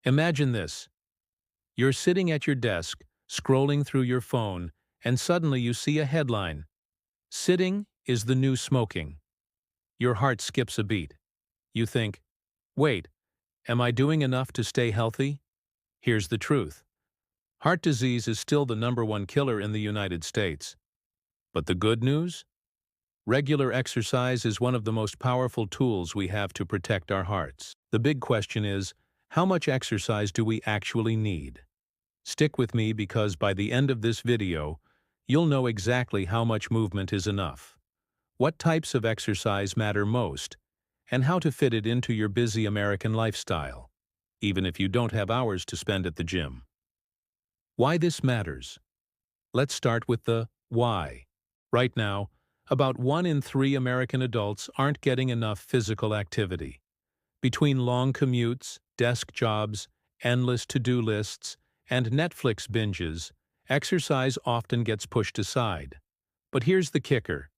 Imagine this. You're sitting at your desk, scrolling through your phone, and suddenly you see a headline. Sitting is the new smoking. Your heart skips a beat. You think, wait, am I doing enough to stay healthy? Here's the truth. Heart disease is still the #1 killer in the United States. But the good news? Regular exercise is one of the most powerful tools we have to protect our hearts. The big question is, how much exercise do we actually need? Stick with me because by the end of this video, you'll know exactly how much movement is enough, what types of exercise matter most, and how to fit it into your busy American lifestyle, even if you don't have hours to spend at the gym. Why this matters? Let's start with the why. Right now, about 1 in 3 American adults aren't getting enough physical activity. Between long commutes, desk jobs, endless to-do lists, and Netflix binges, exercise often gets pushed aside. But here's the kicker.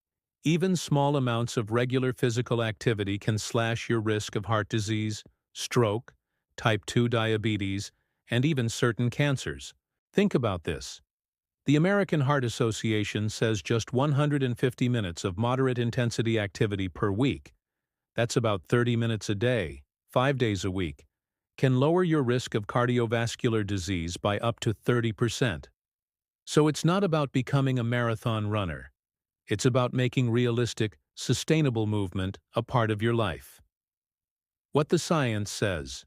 Even small amounts of regular physical activity can slash your risk of heart disease, stroke, type 2 diabetes, and even certain cancers. Think about this. The American Heart Association says just 150 minutes of moderate intensity activity per week, that's about 30 minutes a day, 5 days a week, can lower your risk of cardiovascular disease by up to 30%. So it's not about becoming a marathon runner. It's about making realistic, sustainable movement a part of your life. What the science says.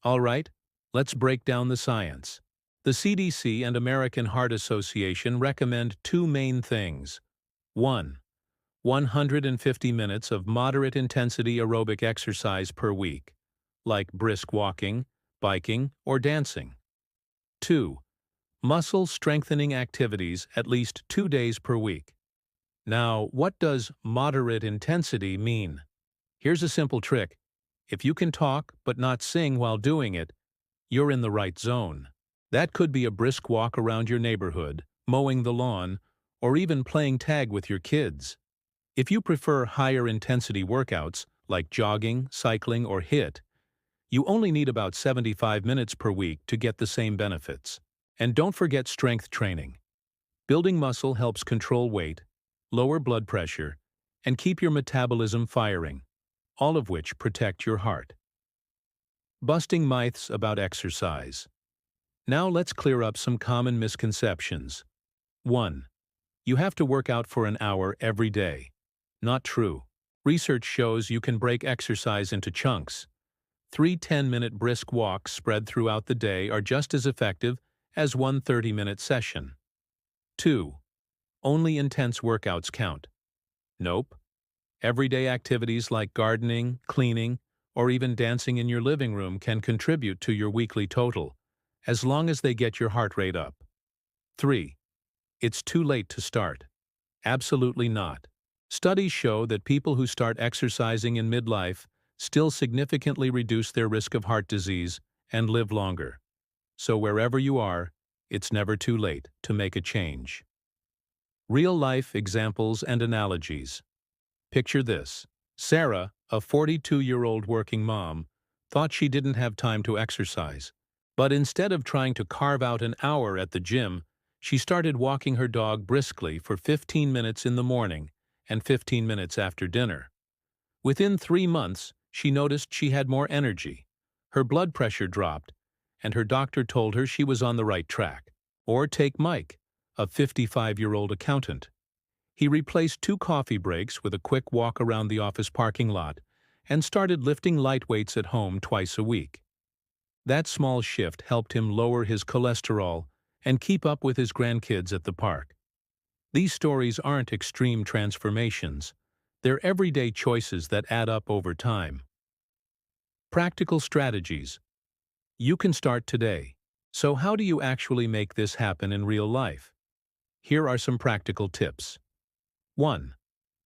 All right, let's break down the science. The CDC and American Heart Association recommend 2 main things. 1. 150 minutes of moderate-intensity aerobic exercise per week, like brisk walking, biking, or dancing. 2. Muscle-strengthening activities at least 2 days per week. Now, what does moderate intensity mean? Here's a simple trick. If you can talk but not sing while doing it, you're in the right zone. That could be a brisk walk around your neighborhood, mowing the lawn, or even playing tag with your kids. If you prefer higher intensity workouts, like jogging, cycling, or HIIT, you only need about 75 minutes per week to get the same benefits. And don't forget strength training. Building muscle helps control weight, lower blood pressure, and keep your metabolism firing, all of which protect your heart. Busting myths about exercise. Now let's clear up some common misconceptions. 1. You have to work out for an hour every day. Not true. Research shows you can break exercise into chunks. 3 10-minute brisk walks spread throughout the day are just as effective as one 30-minute session. 2. Only intense workouts count. Nope. Everyday activities like gardening, cleaning, or even dancing in your living room can contribute to your weekly total, as long as they get your heart rate up. 3. It's too late to start. Absolutely not. Studies show that people who start exercising in midlife still significantly reduce their risk of heart disease and live longer. So wherever you are, it's never too late to make a change. Real-life examples and analogies. Picture this. Sarah, a 42-year-old working mom, thought she didn't have time to exercise. But instead of trying to carve out an hour at the gym, she started walking her dog briskly for 15 minutes in the morning and 15 minutes after dinner. Within 3 months, she noticed she had more energy. Her blood pressure dropped, and her doctor told her she was on the right track. Or take Mike, a 55-year-old accountant. He replaced 2 coffee breaks with a quick walk around the office parking lot and started lifting light weights at home twice a week. That small shift helped him lower his cholesterol and keep up with his grandkids at the park. These stories aren't extreme transformations. They're everyday choices that add up over time. Practical strategies. You can start today. So how do you actually make this happen in real life? Here are some practical tips. 1.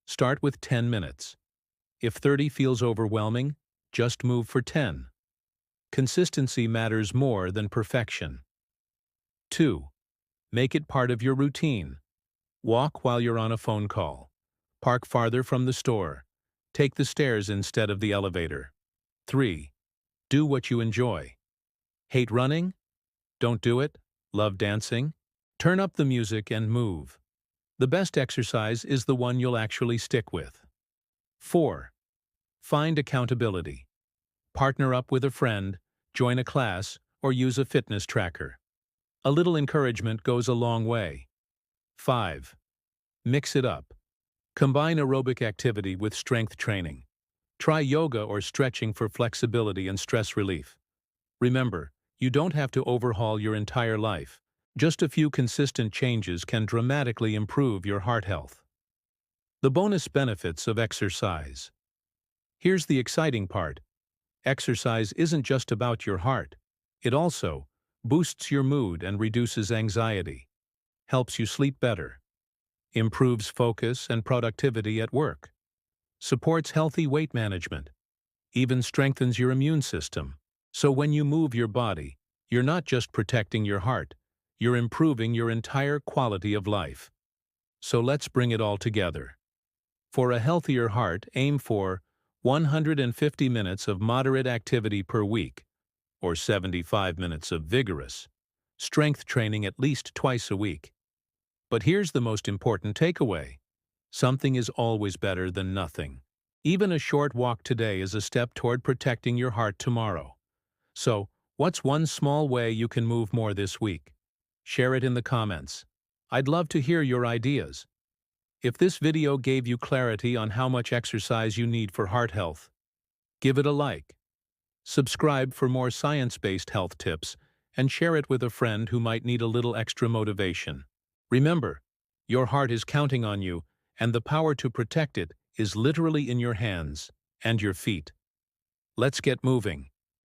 Start with 10 minutes. If 30 feels overwhelming, just move for 10. Consistency matters more than perfection. 2. Make it part of your routine. Walk while you're on a phone call. Park farther from the store. Take the stairs instead of the elevator. 3. Do what you enjoy. Hate running? Don't do it? Love dancing? Turn up the music and move. The best exercise is the one you'll actually stick with. 4. Find accountability. Partner up with a friend, join a class, or use a fitness tracker. A little encouragement goes a long way. 5. Mix it up. Combine aerobic activity with strength training. Try yoga or stretching for flexibility and stress relief. Remember, you don't have to overhaul your entire life. Just a few consistent changes can dramatically improve your heart health. The bonus benefits of exercise. Here's the exciting part. Exercise isn't just about your heart. It also boosts your mood and reduces anxiety, helps you sleep better, improves focus and productivity at work, supports healthy weight management, even strengthens your immune system. So when you move your body, you're not just protecting your heart, you're improving your entire quality of life. So let's bring it all together. For a healthier heart, aim for 150 minutes of moderate activity per week, or 75 minutes of vigorous strength training at least twice a week. But here's the most important takeaway. Something is always better than nothing. Even a short walk today is a step toward protecting your heart tomorrow. So, what's one small way you can move more this week? Share it in the comments. I'd love to hear your ideas. If this video gave you clarity on how much exercise you need for heart health, give it a like. Subscribe for more science-based health tips and share it with a friend who might need a little extra motivation. Remember, your heart is counting on you, and the power to protect it is literally in your hands and your feet. Let's get moving.